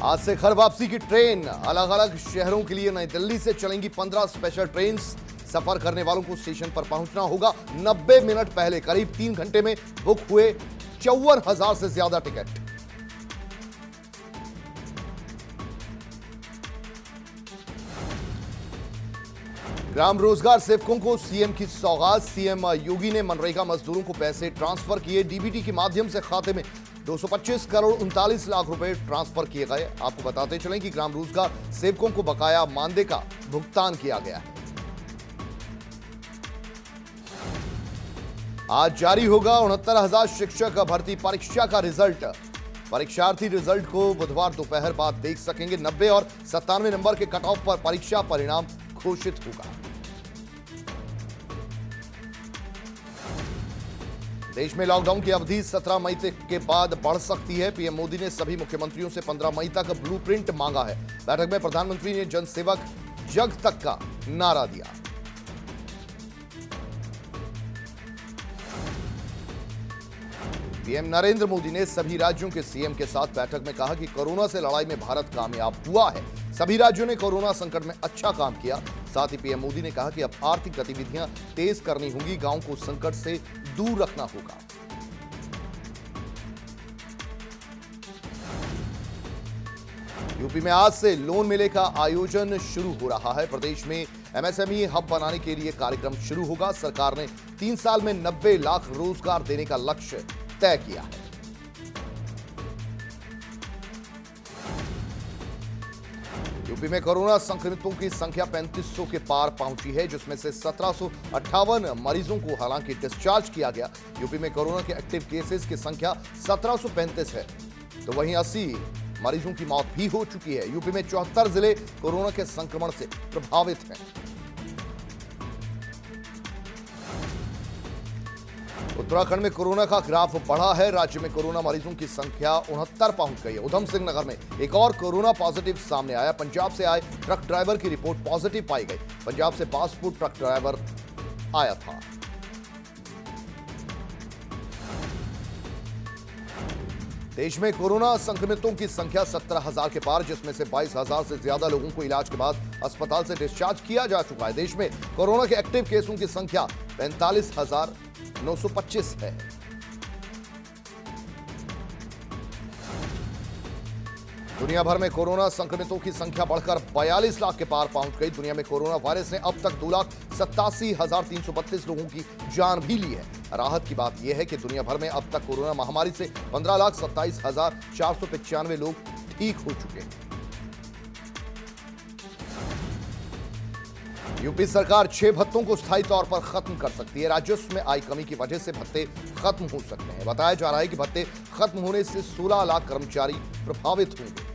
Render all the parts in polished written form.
आज से घर वापसी की ट्रेन अलग अलग शहरों के लिए नई दिल्ली से चलेंगी 15 स्पेशल ट्रेन। सफर करने वालों को स्टेशन पर पहुंचना होगा 90 मिनट पहले। करीब 3 घंटे में बुक हुए 54,000 से ज्यादा टिकट। ग्राम रोजगार सेवकों को सीएम की सौगात। सीएम योगी ने मनरेगा मजदूरों को पैसे ट्रांसफर किए। डीबीटी के माध्यम से खाते में 225 करोड़ 39 लाख रुपए ट्रांसफर किए गए। आपको बताते चलें कि ग्राम रोजगार सेवकों को बकाया मानदेय का भुगतान किया गया है। आज जारी होगा 69,000 शिक्षक भर्ती परीक्षा का रिजल्ट। परीक्षार्थी रिजल्ट को बुधवार दोपहर बाद देख सकेंगे। 90 और 97 नंबर के कट ऑफ पर परीक्षा परिणाम घोषित होगा। देश में लॉकडाउन की अवधि 17 मई के बाद बढ़ सकती है। पीएम मोदी ने सभी मुख्यमंत्रियों से 15 मई तक ब्लूप्रिंट मांगा है। बैठक में प्रधानमंत्री ने जनसेवक जग तक का नारा दिया। पीएम नरेंद्र मोदी ने सभी राज्यों के सीएम के साथ बैठक में कहा कि कोरोना से लड़ाई में भारत कामयाब हुआ है। सभी राज्यों ने कोरोना संकट में अच्छा काम किया। साथ ही पीएम मोदी ने कहा कि अब आर्थिक गतिविधियां तेज करनी होंगी, गांव को संकट से दूर रखना होगा। यूपी में आज से लोन मेले का आयोजन शुरू हो रहा है। प्रदेश में एमएसएमई हब बनाने के लिए कार्यक्रम शुरू होगा। सरकार ने 3 साल में 90 लाख रोजगार देने का लक्ष्य तय किया है। यूपी में कोरोना संक्रमितों की संख्या 3500 के पार पहुंची है, जिसमें से 1758 मरीजों को हालांकि डिस्चार्ज किया गया। यूपी में कोरोना के एक्टिव केसेस की संख्या 1735 है, तो वहीं 80 मरीजों की मौत भी हो चुकी है। यूपी में 74 जिले कोरोना के संक्रमण से प्रभावित हैं। उत्तराखंड में कोरोना का ग्राफ बढ़ा है। राज्य में कोरोना मरीजों की संख्या 69 पहुंच गई है। उधम सिंह नगर में एक और कोरोना पॉजिटिव सामने आया। पंजाब से आए ट्रक ड्राइवर की रिपोर्ट पॉजिटिव पाई गई। पंजाब से पासपोर्ट ट्रक ड्राइवर आया था। देश में कोरोना संक्रमितों की संख्या 17,000 के पार, जिसमें से 22,000 से ज्यादा लोगों को इलाज के बाद अस्पताल से डिस्चार्ज किया जा चुका है। देश में कोरोना के एक्टिव केसों की संख्या 45,925 है। दुनिया भर में कोरोना संक्रमितों की संख्या बढ़कर 42 लाख के पार पहुंच गई। दुनिया में कोरोना वायरस ने अब तक 2,87,332 लोगों की जान भी ली है। राहत की बात यह है कि दुनिया भर में अब तक कोरोना महामारी से 15,27,495 लोग ठीक हो चुके हैं। यूपी सरकार 6 भत्तों को स्थायी तौर पर खत्म कर सकती है। राजस्व में आई कमी की वजह से भत्ते खत्म हो सकते हैं। बताया जा रहा है कि भत्ते खत्म होने से 16 लाख कर्मचारी प्रभावित होंगे।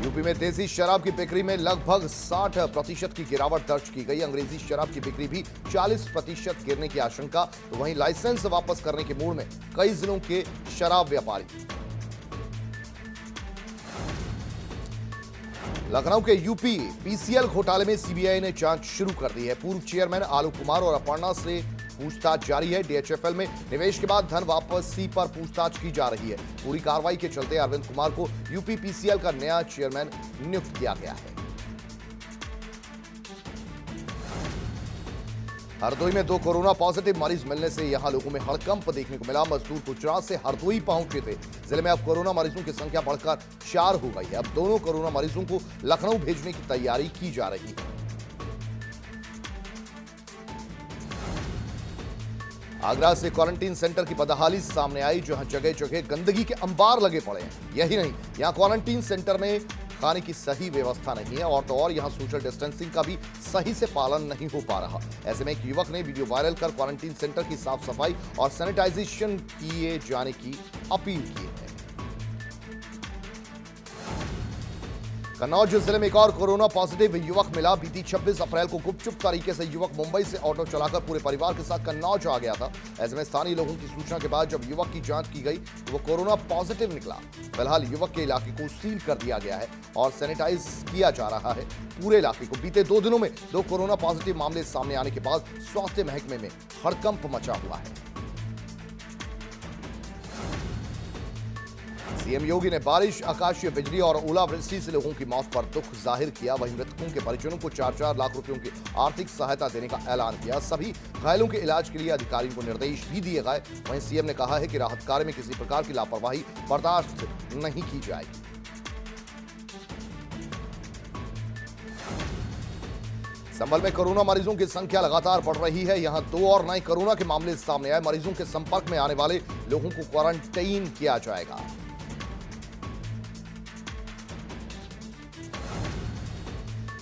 यूपी में देसी शराब की बिक्री में लगभग 60% की गिरावट दर्ज की गई। अंग्रेजी शराब की बिक्री भी 40% गिरने की आशंका। तो वहीं लाइसेंस वापस करने के मूड में कई जिलों के शराब व्यापारी। लखनऊ के यूपी पीसीएल घोटाले में सीबीआई ने जांच शुरू कर दी है। पूर्व चेयरमैन आलोक कुमार और अपर्णा से पूछताछ जारी है। डीएचएफएल में निवेश के बाद धन वापसी पर पूछताछ की जा रही है। पूरी कार्रवाई के चलते अरविंद कुमार को यूपी पीसीएल का नया चेयरमैन नियुक्त किया गया है। हरदोई में 2 कोरोना पॉजिटिव मरीज मिलने से यहां लोगों में हड़कंप देखने को मिला। मजदूर गुजरात से हरदोई पहुंचे थे। जिले में अब कोरोना मरीजों की संख्या बढ़कर 4 हो गई है। अब दोनों कोरोना मरीजों को लखनऊ भेजने की तैयारी की जा रही है। आगरा से क्वारंटीन सेंटर की बदहाली सामने आई, जहां जगह जगह गंदगी के अंबार लगे पड़े हैं। यही नहीं, यहां क्वारंटीन सेंटर में खाने की सही व्यवस्था नहीं है, और तो और यहां सोशल डिस्टेंसिंग का भी सही से पालन नहीं हो पा रहा। ऐसे में एक युवक ने वीडियो वायरल कर क्वारंटीन सेंटर की साफ सफाई और सैनिटाइजेशन किए जाने की अपील की है। कन्नौज जिले में एक और कोरोना पॉजिटिव युवक मिला। बीती 26 अप्रैल को गुपचुप तरीके से युवक मुंबई से ऑटो चलाकर पूरे परिवार के साथ कन्नौज आ गया था। ऐसे में स्थानीय लोगों की सूचना के बाद जब युवक की जांच की गई तो वो कोरोना पॉजिटिव निकला। फिलहाल युवक के इलाके को सील कर दिया गया है और सैनिटाइज किया जा रहा है पूरे इलाके को। बीते 2 दिनों में 2 कोरोना पॉजिटिव मामले सामने आने के बाद स्वास्थ्य महकमे में हड़कंप मचा हुआ है। सीएम योगी ने बारिश, आकाशीय बिजली और ओलावृष्टि से लोगों की मौत पर दुख जाहिर किया। वहीं मृतकों के परिजनों को 4-4 लाख रुपयों की आर्थिक सहायता देने का ऐलान किया। सभी घायलों के इलाज के लिए अधिकारियों को निर्देश भी दिए गए। वहीं सीएम ने कहा है कि राहत कार्य में किसी प्रकार की लापरवाही बर्दाश्त नहीं की जाएगी। संभल में कोरोना मरीजों की संख्या लगातार बढ़ रही है। यहां 2 और नए कोरोना के मामले सामने आए। मरीजों के संपर्क में आने वाले लोगों को क्वारंटाइन किया जाएगा।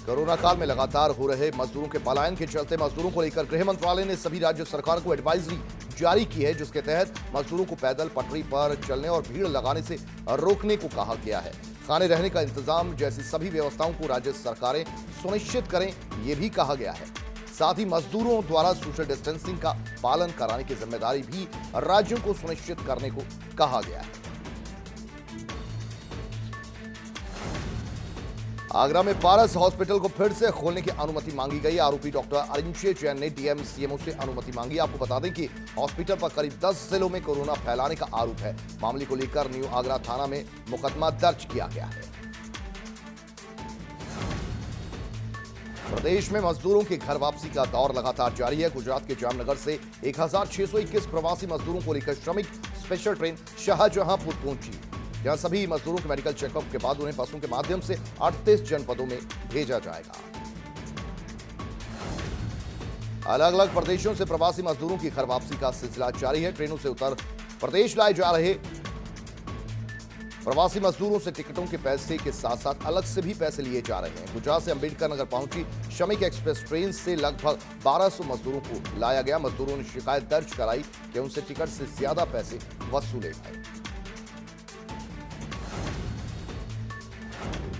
कोरोना काल में लगातार हो रहे मजदूरों के पलायन के चलते मजदूरों को लेकर गृह मंत्रालय ने सभी राज्य सरकार को एडवाइजरी जारी की है, जिसके तहत मजदूरों को पैदल पटरी पर चलने और भीड़ लगाने से रोकने को कहा गया है। खाने रहने का इंतजाम जैसी सभी व्यवस्थाओं को राज्य सरकारें सुनिश्चित करें, यह भी कहा गया है। साथ ही मजदूरों द्वारा सोशल डिस्टेंसिंग का पालन कराने की जिम्मेदारी भी राज्यों को सुनिश्चित करने को कहा गया है। आगरा में पारस हॉस्पिटल को फिर से खोलने की अनुमति मांगी गई। आरोपी डॉक्टर अरिंशे जैन ने डीएम सीएमओ से अनुमति मांगी। आपको बता दें कि हॉस्पिटल पर करीब 10 जिलों में कोरोना फैलाने का आरोप है। मामले को लेकर न्यू आगरा थाना में मुकदमा दर्ज किया गया है। प्रदेश में मजदूरों की घर वापसी का दौर लगातार जारी है। गुजरात के जामनगर से 1621 प्रवासी मजदूरों को लेकर श्रमिक स्पेशल ट्रेन शाहजहांपुर पहुंची। यहां सभी मजदूरों के मेडिकल चेकअप के बाद उन्हें बसों के माध्यम से 38 जनपदों में भेजा जाएगा। अलग अलग प्रदेशों से प्रवासी मजदूरों की घर वापसी का सिलसिला जारी है। ट्रेनों से उत्तर प्रदेश लाए जा रहे प्रवासी मजदूरों से टिकटों के पैसे के साथ साथ अलग से भी पैसे लिए जा रहे हैं। गुजरात से अंबेडकर नगर पहुंची श्रमिक एक्सप्रेस ट्रेन से लगभग 1200 मजदूरों को लाया गया। मजदूरों ने शिकायत दर्ज कराई कि उनसे टिकट से ज्यादा पैसे वसूले गए।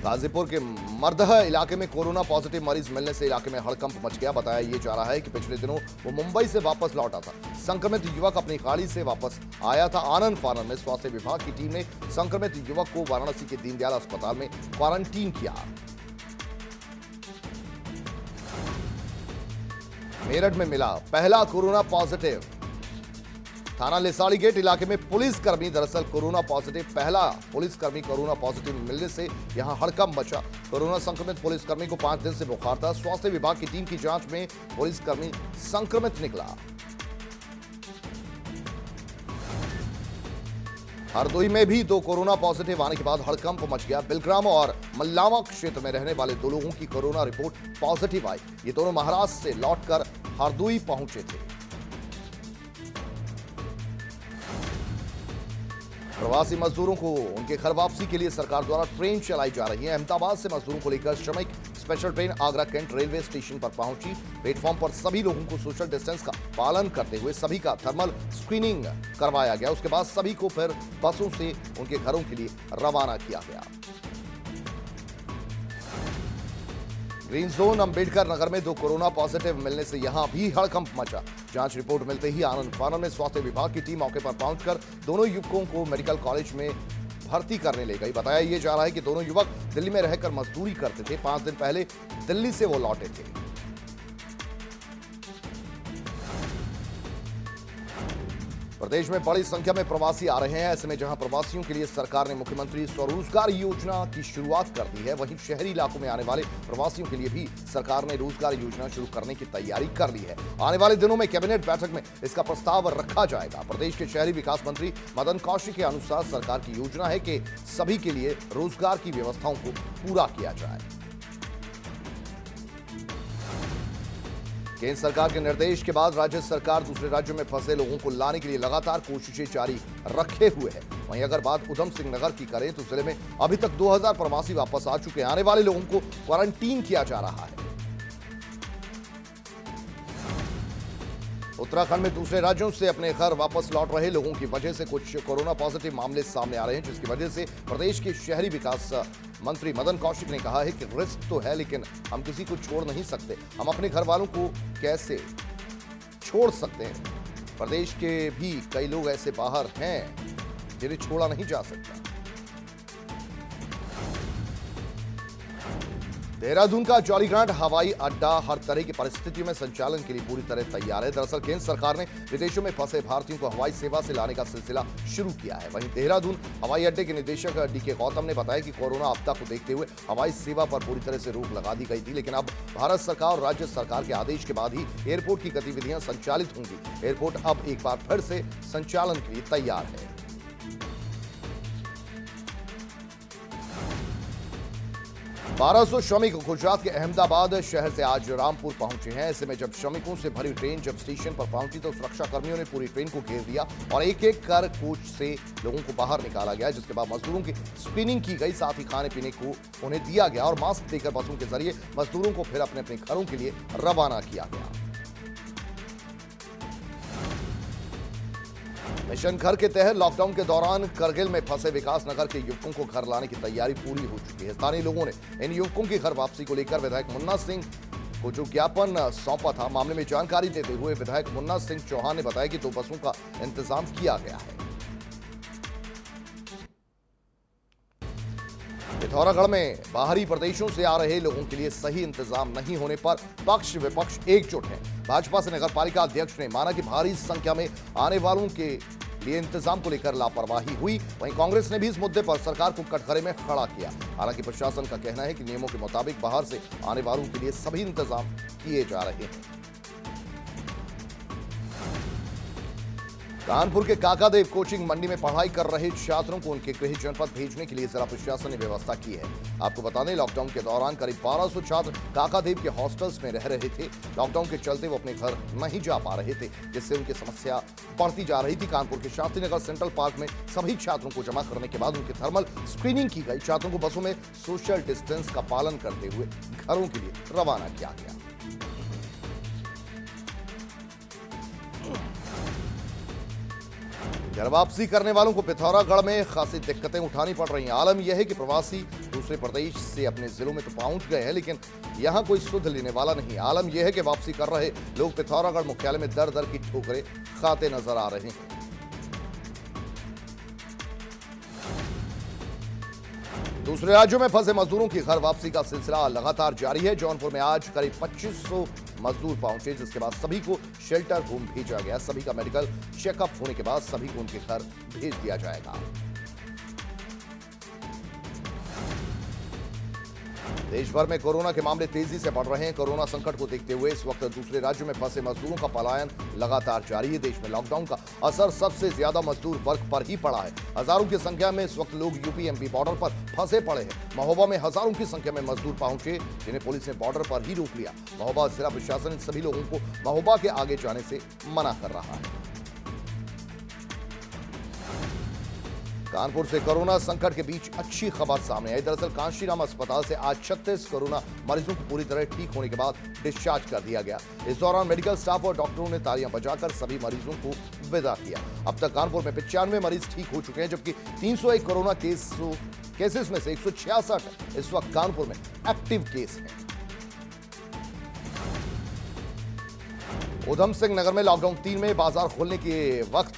गाजीपुर के मर्दह इलाके में कोरोना पॉजिटिव मरीज मिलने से इलाके में हड़कंप मच गया। बताया ये जा रहा है कि पिछले दिनों वो मुंबई से वापस लौटा था। संक्रमित युवक अपनी गाड़ी से वापस आया था। आनंद फानन में स्वास्थ्य विभाग की टीम ने संक्रमित युवक को वाराणसी के दीनदयाल अस्पताल में क्वारंटीन किया। मेरठ में मिला पहला कोरोना पॉजिटिव। थाना लिसाड़ी गेट इलाके में पुलिसकर्मी दरअसल कोरोना पॉजिटिव, पहला पुलिसकर्मी कोरोना पॉजिटिव मिलने से यहां हड़कंप मचा। कोरोना संक्रमित पुलिसकर्मी को 5 दिन से बुखार था। स्वास्थ्य विभाग की टीम की जांच में पुलिसकर्मी संक्रमित निकला। हरदोई में भी 2 कोरोना पॉजिटिव आने के बाद हड़कंप मच गया। बिलग्राम और मल्लावा क्षेत्र में रहने वाले 2 लोगों की कोरोना रिपोर्ट पॉजिटिव आई। ये दोनों महाराष्ट्र से लौटकर हरदोई पहुंचे थे। प्रवासी मजदूरों को उनके घर वापसी के लिए सरकार द्वारा ट्रेन चलाई जा रही है। अहमदाबाद से मजदूरों को लेकर श्रमिक special train Agra cantt railway station पर पहुंची। प्लेटफॉर्म पर सभी लोगों को सोशल डिस्टेंस का पालन करते हुए सभी का थर्मल स्क्रीनिंग करवाया गया। उसके बाद सभी को फिर बसों से उनके घरों के लिए रवाना किया गया। ग्रीन जोन अंबेडकर नगर में 2 कोरोना पॉजिटिव मिलने से यहां भी हड़कंप मचा। जांच रिपोर्ट मिलते ही आनंद फानन में स्वास्थ्य विभाग की टीम मौके पर पहुंचकर दोनों युवकों को मेडिकल कॉलेज में भर्ती करने ले गई। बताया यह जा रहा है कि दोनों युवक दिल्ली में रहकर मजदूरी करते थे। 5 दिन पहले दिल्ली से वो लौटे थे। प्रदेश में बड़ी संख्या में प्रवासी आ रहे हैं। ऐसे में जहां प्रवासियों के लिए सरकार ने मुख्यमंत्री स्वरोजगार योजना की शुरुआत कर दी है, वहीं शहरी इलाकों में आने वाले प्रवासियों के लिए भी सरकार ने रोजगार योजना शुरू करने की तैयारी कर ली है। आने वाले दिनों में कैबिनेट बैठक में इसका प्रस्ताव रखा जाएगा। प्रदेश के शहरी विकास मंत्री मदन कौशिक के अनुसार सरकार की योजना है कि सभी के लिए रोजगार की व्यवस्थाओं को पूरा किया जाए। केंद्र सरकार के निर्देश के बाद राज्य सरकार दूसरे राज्यों में फंसे लोगों को लाने के लिए लगातार कोशिशें जारी रखे हुए है। वहीं अगर बात उधम सिंह नगर की करें तो जिले में अभी तक 2000 प्रवासी वापस आ चुके हैं। आने वाले लोगों को क्वारंटीन किया जा रहा है। उत्तराखंड में दूसरे राज्यों से अपने घर वापस लौट रहे लोगों की वजह से कुछ कोरोना पॉजिटिव मामले सामने आ रहे हैं, जिसकी वजह से प्रदेश के शहरी विकास मंत्री मदन कौशिक ने कहा है कि रिस्क तो है, लेकिन हम किसी को छोड़ नहीं सकते। हम अपने घर वालों को कैसे छोड़ सकते हैं? प्रदेश के भी कई लोग ऐसे बाहर हैं जिन्हें छोड़ा नहीं जा सकता। देहरादून का जॉलीग्रांट हवाई अड्डा हर तरह की परिस्थितियों में संचालन के लिए पूरी तरह तैयार है। दरअसल केंद्र सरकार ने विदेशों में फंसे भारतीयों को हवाई सेवा से लाने का सिलसिला शुरू किया है। वहीं देहरादून हवाई अड्डे के निदेशक डीके गौतम ने बताया कि कोरोना आपदा को देखते हुए हवाई सेवा पर पूरी तरह से रोक लगा दी गई थी, लेकिन अब भारत सरकार और राज्य सरकार के आदेश के बाद ही एयरपोर्ट की गतिविधियां संचालित होंगी। एयरपोर्ट अब एक बार फिर से संचालन के लिए तैयार है। 1200 श्रमिक गुजरात के अहमदाबाद शहर से आज रामपुर पहुंचे हैं। ऐसे में जब श्रमिकों से भरी ट्रेन जब स्टेशन पर पहुंची तो सुरक्षा कर्मियों ने पूरी ट्रेन को घेर दिया और एक एक कर कोच से लोगों को बाहर निकाला गया, जिसके बाद मजदूरों की स्क्रीनिंग की गई। साथ ही खाने पीने को उन्हें दिया गया और मास्क देकर बसों के जरिए मजदूरों को फिर अपने अपने घरों के लिए रवाना किया गया। मिशन घर के तहत लॉकडाउन के दौरान करगिल में फंसे विकास नगर के युवकों को घर लाने की तैयारी पूरी हो चुकी है। स्थानीय लोगों ने इन युवकों की घर वापसी को लेकर विधायक मुन्ना सिंह को जो ज्ञापन सौंपा था, मामले में जानकारी देते हुए विधायक मुन्ना सिंह चौहान ने बताया कि 2 बसों का इंतजाम किया गया है। पिथौरागढ़ में बाहरी प्रदेशों से आ रहे लोगों के लिए सही इंतजाम नहीं होने पर पक्ष विपक्ष एकजुट है। भाजपा से नगरपालिका अध्यक्ष ने माना कि भारी संख्या में आने वालों के लिए इंतजाम को लेकर लापरवाही हुई। वहीं कांग्रेस ने भी इस मुद्दे पर सरकार को कटघरे में खड़ा किया। हालांकि प्रशासन का कहना है कि नियमों के मुताबिक बाहर से आने वालों के लिए सभी इंतजाम किए जा रहे हैं। कानपुर के काकादेव कोचिंग मंडी में पढ़ाई कर रहे छात्रों को उनके गृह जनपद भेजने के लिए जिला प्रशासन ने व्यवस्था की है। आपको बता दें, लॉकडाउन के दौरान करीब 1200 छात्र काकादेव के हॉस्टल्स में रह रहे थे। लॉकडाउन के चलते वो अपने घर नहीं जा पा रहे थे, जिससे उनकी समस्या बढ़ती जा रही थी। कानपुर के शास्त्री नगर सेंट्रल पार्क में सभी छात्रों को जमा करने के बाद उनकी थर्मल स्क्रीनिंग की गई। छात्रों को बसों में सोशल डिस्टेंस का पालन करते हुए घरों के लिए रवाना किया गया। घर वापसी करने वालों को पिथौरागढ़ में खासी दिक्कतें उठानी पड़ रही हैं। आलम यह है कि प्रवासी दूसरे प्रदेश से अपने जिलों में तो पहुंच गए हैं, लेकिन यहां कोई सुध लेने वाला नहीं। आलम यह है कि वापसी कर रहे लोग पिथौरागढ़ मुख्यालय में दर दर की ठोकरें खाते नजर आ रहे हैं। दूसरे राज्यों में फंसे मजदूरों की घर वापसी का सिलसिला लगातार जारी है। जौनपुर में आज करीब 2500 मजदूर पहुंचे, जिसके बाद सभी को शेल्टर होम भेजा गया। सभी का मेडिकल चेकअप होने के बाद सभी को उनके घर भेज दिया जाएगा। देश भर में कोरोना के मामले तेजी से बढ़ रहे हैं। कोरोना संकट को देखते हुए इस वक्त दूसरे राज्यों में फंसे मजदूरों का पलायन लगातार जारी है। देश में लॉकडाउन का असर सबसे ज्यादा मजदूर वर्ग पर ही पड़ा है। हजारों की संख्या में इस वक्त लोग यूपी एमपी बॉर्डर पर फंसे पड़े हैं। महोबा में हजारों की संख्या में मजदूर पहुंचे, जिन्हें पुलिस ने बॉर्डर पर ही रोक लिया। महोबा जिला प्रशासन इन सभी लोगों को महोबा के आगे जाने से मना कर रहा है। कानपुर से कोरोना संकट के बीच अच्छी खबर सामने आई। दरअसल कांशीराम अस्पताल से आज 36 कोरोना मरीजों को पूरी तरह ठीक होने के बाद डिस्चार्ज कर दिया गया। इस दौरान मेडिकल स्टाफ और डॉक्टरों ने तालियां बजाकर सभी मरीजों को विदा किया। अब तक कानपुर में 95 मरीज ठीक हो चुके हैं, जबकि 301 कोरोना केसेस में से 166 इस वक्त कानपुर में एक्टिव केस हैं। उधम सिंह नगर में लॉकडाउन 3 में बाजार खोलने के वक्त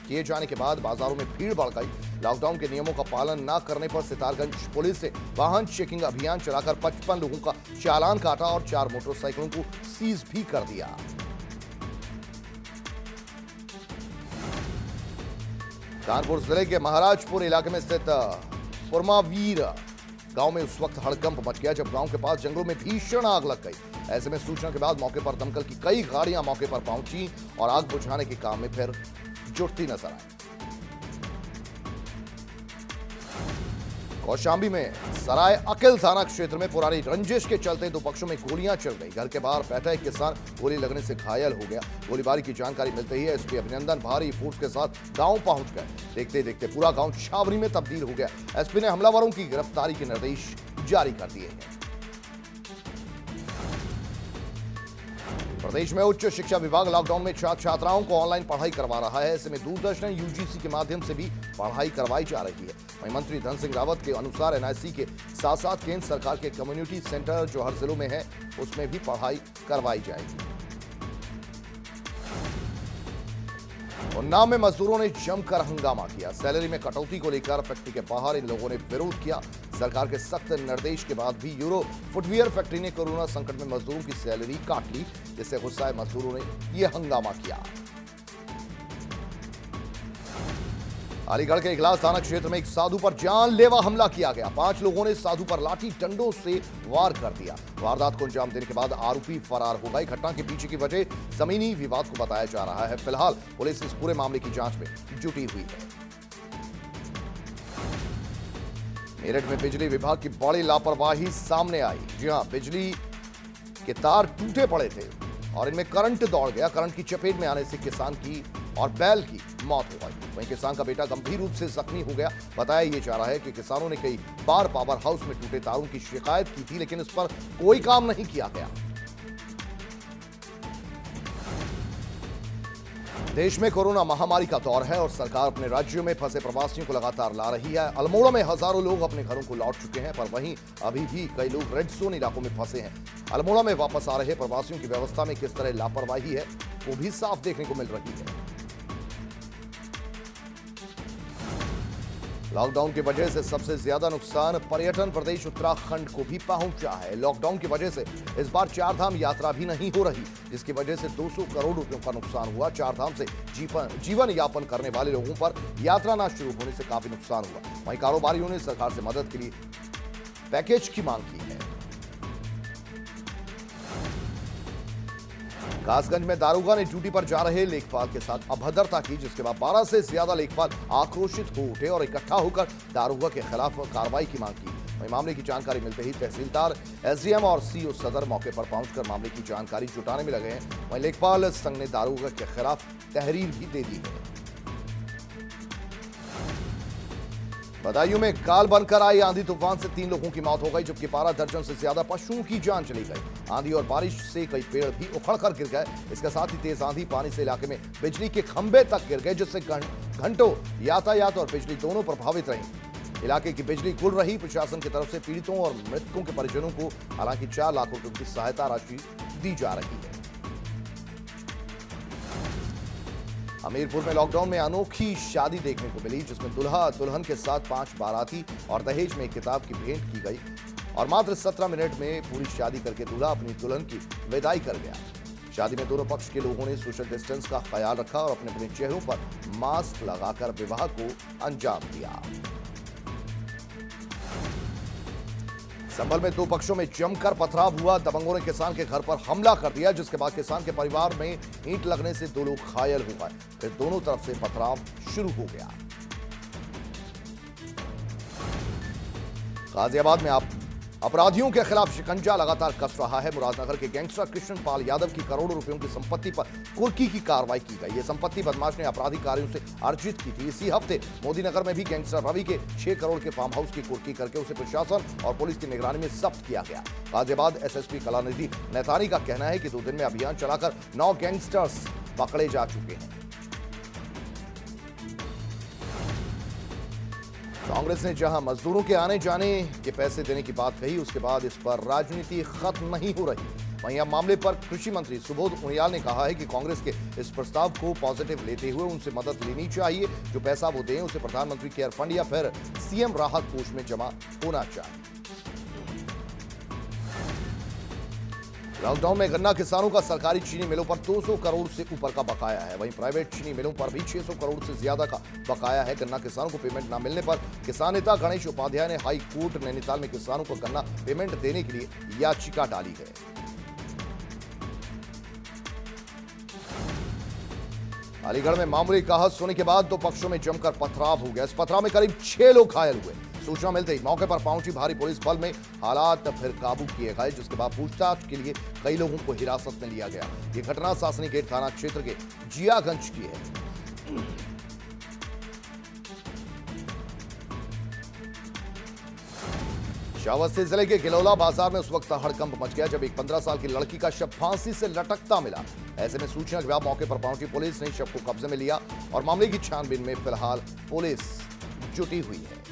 किए जाने के बाद बाजारों में भीड़ बढ़ गई। लॉकडाउन के नियमों का पालन न करने पर सितारगंज पुलिस ने वाहन चेकिंग अभियान चलाकर 55 लोगों का चालान काटा और 4 मोटरसाइकिलों को सीज भी कर दिया। कानपुर जिले के महाराजपुर इलाके में स्थित पुरमावीर गांव में उस वक्त हड़कंप मच गया जब गांव के पास जंगलों में भीषण आग लग गई। ऐसे में सूचना के बाद मौके पर दमकल की कई गाड़ियां मौके पर पहुंची और आग बुझाने के काम में फिर जुटती नजर आई। कौशाम्बी में सराय अकिल थाना क्षेत्र में पुरानी रंजिश के चलते 2 पक्षों में गोलियां चल गई। घर के बाहर बैठा एक किसान गोली लगने से घायल हो गया। गोलीबारी की जानकारी मिलते ही एसपी अभिनंदन भारी फोर्स के साथ गांव पहुंच गए। देखते देखते पूरा गांव छावनी में तब्दील हो गया। एसपी ने हमलावरों की गिरफ्तारी के निर्देश जारी कर दिए हैं। प्रदेश में उच्च शिक्षा विभाग लॉकडाउन में छात्र छात्राओं को ऑनलाइन पढ़ाई करवा रहा है। ऐसे में दूरदर्शन यूजीसी के माध्यम से भी पढ़ाई करवाई जा रही है। वहीं मंत्री धन सिंह रावत के अनुसार एनआईसी के साथ साथ केंद्र सरकार के कम्युनिटी सेंटर जो हर जिलों में है, उसमें भी पढ़ाई करवाई जाएगी। उन्नाव में मजदूरों ने जमकर हंगामा किया। सैलरी में कटौती को लेकर फैक्ट्री के बाहर इन लोगों ने विरोध किया। सरकार के सख्त निर्देश के बाद भी यूरो फुटवियर फैक्ट्री ने कोरोना संकट में मजदूरों की सैलरी काट ली, जिससे गुस्साए मजदूरों ने यह हंगामा किया। अलीगढ़ के इगलास थाना क्षेत्र में एक साधु पर जानलेवा हमला किया गया। 5 लोगों ने साधु पर लाठी डंडों से वार कर दिया। वारदात को अंजाम देने के बाद आरोपी फरार हो गए। घटना के पीछे की वजह जमीनी विवाद को बताया जा रहा है। फिलहाल पुलिस इस पूरे मामले की जांच में जुटी हुई है। मेरठ में बिजली विभाग की बड़ी लापरवाही सामने आई। जी हां, बिजली के तार टूटे पड़े थे और इनमें करंट दौड़ गया। करंट की चपेट में आने से किसान की और बैल की मौत हो गई। वहीं किसान का बेटा गंभीर रूप से जख्मी हो गया। बताया यह जा रहा है कि किसानों ने कई बार पावर हाउस में टूटे तारों की शिकायत की थी, लेकिन इस पर कोई काम नहीं किया गया। देश में कोरोना महामारी का दौर है और सरकार अपने राज्यों में फंसे प्रवासियों को लगातार ला रही है। अल्मोड़ा में हजारों लोग अपने घरों को लौट चुके हैं, पर वहीं अभी भी कई लोग रेड जोन इलाकों में फंसे हैं। अल्मोड़ा में वापस आ रहे प्रवासियों की व्यवस्था में किस तरह लापरवाही है, वो भी साफ देखने को मिल रही है। लॉकडाउन की वजह से सबसे ज्यादा नुकसान पर्यटन प्रदेश उत्तराखंड को भी पहुंचा है। लॉकडाउन की वजह से इस बार चारधाम यात्रा भी नहीं हो रही, जिसकी वजह से 200 करोड़ रुपयों का नुकसान हुआ। चारधाम से जीवन यापन करने वाले लोगों पर यात्रा न शुरू होने से काफी नुकसान हुआ। वहीं कारोबारियों ने सरकार से मदद के लिए पैकेज की मांग की है। कासगंज में दारोगा ने ड्यूटी पर जा रहे लेखपाल के साथ अभद्रता की, जिसके बाद 12 से ज्यादा लेखपाल आक्रोशित हो उठे और इकट्ठा होकर दारोगा के खिलाफ कार्रवाई की मांग की। वहीं मामले की जानकारी मिलते ही तहसीलदार, एसडीएम और सीओ सदर मौके पर पहुंचकर मामले की जानकारी जुटाने में लगे हैं। वहीं लेखपाल संघ ने दारोगा के खिलाफ तहरीर भी दे दी है। बदायूं में काल बनकर आई आंधी तूफान से 3 लोगों की मौत हो गई, जबकि 12 दर्जन से ज्यादा पशुओं की जान चली गई। आंधी और बारिश से कई पेड़ भी उखड़कर गिर गए। इसके साथ ही तेज आंधी पानी से इलाके में बिजली के खंभे तक गिर गए, जिससे घंटों यातायात और बिजली दोनों प्रभावित रही। इलाके की बिजली गुल रही। प्रशासन की तरफ से पीड़ितों और मृतकों के परिजनों को हालांकि 4 लाख रुपए की सहायता राशि दी जा रही है। हमीरपुर में लॉकडाउन में अनोखी शादी देखने को मिली, जिसमें दुल्हा दुल्हन के साथ 5 बाराती और दहेज में एक किताब की भेंट की गई और मात्र 17 मिनट में पूरी शादी करके दूल्हा अपनी दुल्हन की विदाई कर गया। शादी में दोनों पक्ष के लोगों ने सोशल डिस्टेंस का ख्याल रखा और अपने अपने चेहरों पर मास्क लगाकर विवाह को अंजाम दिया। संभल में 2 पक्षों में जमकर पथराव हुआ। दबंगों ने किसान के घर पर हमला कर दिया, जिसके बाद किसान के परिवार में ईंट लगने से 2 लोग घायल हो गए। फिर दोनों तरफ से पथराव शुरू हो गया। गाजियाबाद में अपराधियों के खिलाफ शिकंजा लगातार कस रहा है। मुरादनगर के गैंगस्टर कृष्णपाल यादव की करोड़ों रुपयों की संपत्ति पर कुर्की की कार्रवाई की गई। यह संपत्ति बदमाश ने आपराधिक कार्यों से अर्जित की थी। इसी हफ्ते मोदीनगर में भी गैंगस्टर रवि के 6 करोड़ के फार्म हाउस की कुर्की करके उसे प्रशासन और पुलिस की निगरानी में जब्त किया गया। गाजियाबाद एसएसपी कलानिधि नैथानी का कहना है कि 2 दिन में अभियान चलाकर 9 गैंगस्टर्स पकड़े जा चुके हैं। कांग्रेस ने जहां मजदूरों के आने जाने के पैसे देने की बात कही, उसके बाद इस पर राजनीति खत्म नहीं हो रही। वहीं अब मामले पर कृषि मंत्री सुबोध उनियाल ने कहा है कि कांग्रेस के इस प्रस्ताव को पॉजिटिव लेते हुए उनसे मदद लेनी चाहिए। जो पैसा वो दें उसे प्रधानमंत्री केयर फंड या फिर सीएम राहत कोष में जमा होना चाहिए। लॉकडाउन में गन्ना किसानों का सरकारी चीनी मिलों पर 200 करोड़ से ऊपर का बकाया है। वहीं प्राइवेट चीनी मिलों पर भी 600 करोड़ से ज्यादा का बकाया है। गन्ना किसानों को पेमेंट न मिलने पर किसान नेता गणेश उपाध्याय ने हाई कोर्ट नैनीताल में किसानों को गन्ना पेमेंट देने के लिए याचिका डाली है। अलीगढ़ में मामूली कहस होने के बाद 2 पक्षों में जमकर पथराव हो गया। इस पथराव में करीब 6 लोग घायल हुए। सूचना मिलते ही मौके पर पहुंची भारी पुलिस बल में हालात फिर काबू किए गए, जिसके बाद पूछताछ के लिए कई लोगों को हिरासत में लिया गया। यह घटना सासनी गेट थाना क्षेत्र के जियागंज की है। श्रावस्ती जिले के गिलौला बाजार में उस वक्त हड़कंप मच गया जब एक 15 साल की लड़की का शव फांसी से लटकता मिला। ऐसे में सूचना के बाद मौके पर पहुंची पुलिस ने शव को कब्जे में लिया और मामले की छानबीन में फिलहाल पुलिस जुटी हुई है।